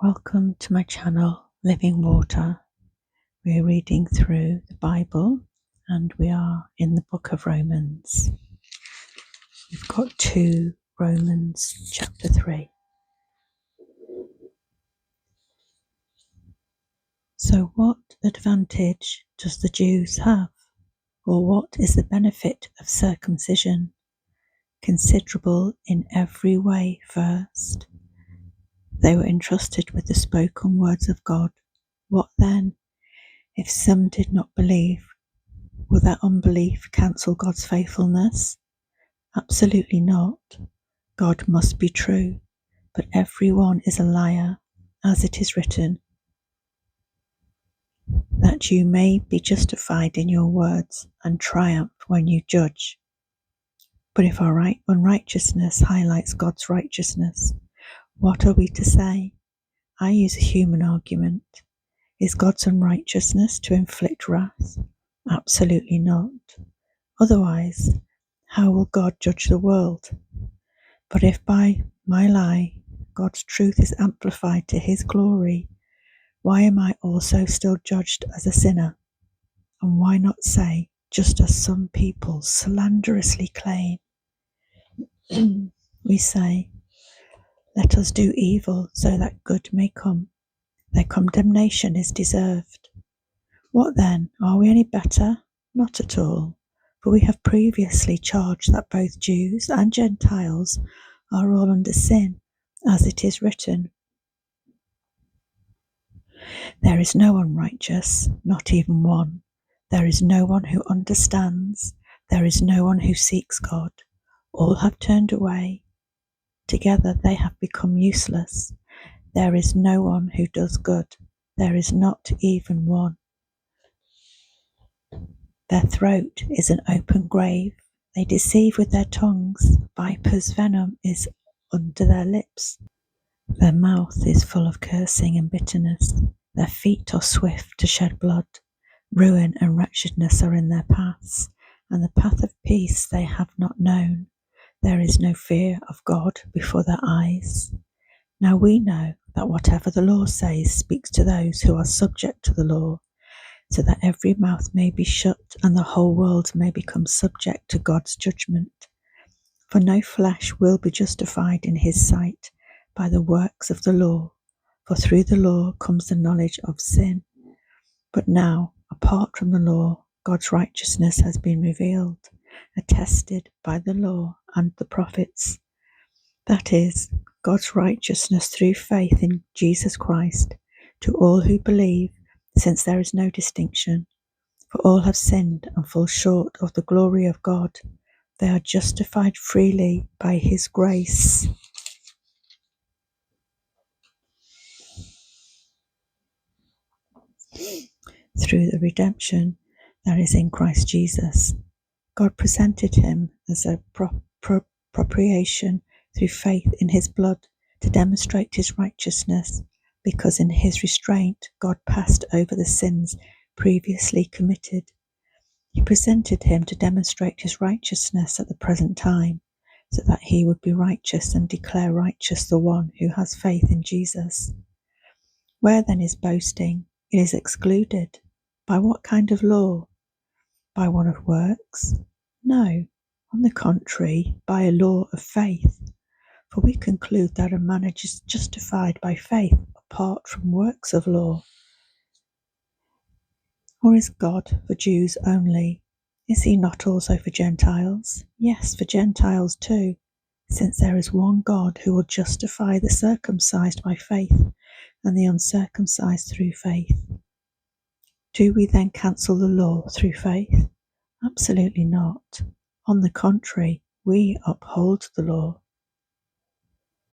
Welcome to my channel, Living Water. We're reading through the Bible and we are in the book of Romans. We've got 2 Romans chapter 3. So what advantage does the Jews have? Or what is the benefit of circumcision? Considerable in every way first. They were entrusted with the spoken words of God. What then? If some did not believe, will their unbelief cancel God's faithfulness? Absolutely not. God must be true, but everyone is a liar, as it is written, that you may be justified in your words and triumph when you judge. But if our unrighteousness highlights God's righteousness, what are we to say? I use a human argument. Is God's unrighteousness to inflict wrath? Absolutely not. Otherwise, how will God judge the world? But if by my lie God's truth is amplified to his glory, why am I also still judged as a sinner? And why not say, just as some people slanderously claim, we say, let us do evil so that good may come. Their condemnation is deserved. What then? Are we any better? Not at all. For we have previously charged that both Jews and Gentiles are all under sin, as it is written, there is no one righteous, not even one. There is no one who understands. There is no one who seeks God. All have turned away. Together they have become useless. There is no one who does good. There is not even one. Their throat is an open grave. They deceive with their tongues. Viper's venom is under their lips. Their mouth is full of cursing and bitterness. Their feet are swift to shed blood. Ruin and wretchedness are in their paths, and the path of peace they have not known. There is no fear of God before their eyes. Now we know that whatever the law says speaks to those who are subject to the law, so that every mouth may be shut and the whole world may become subject to God's judgment. For no flesh will be justified in his sight by the works of the law, for through the law comes the knowledge of sin. But now, apart from the law, God's righteousness has been revealed, attested by the law and the prophets. That is, God's righteousness through faith in Jesus Christ, to all who believe, since there is no distinction. For all have sinned and fall short of the glory of God. They are justified freely by his grace. Through the redemption that is in Christ Jesus. God presented him as a propitiation through faith in his blood to demonstrate his righteousness, because in his restraint God passed over the sins previously committed. He presented him to demonstrate his righteousness at the present time, so that he would be righteous and declare righteous the one who has faith in Jesus. Where then is boasting? It is excluded. By what kind of law? By one of works? No, on the contrary, by a law of faith. For we conclude that a man is justified by faith apart from works of law. Or is God for Jews only? Is he not also for Gentiles? Yes, for Gentiles too, since there is one God who will justify the circumcised by faith and the uncircumcised through faith. Do we then cancel the law through faith? Absolutely not. On the contrary, we uphold the law.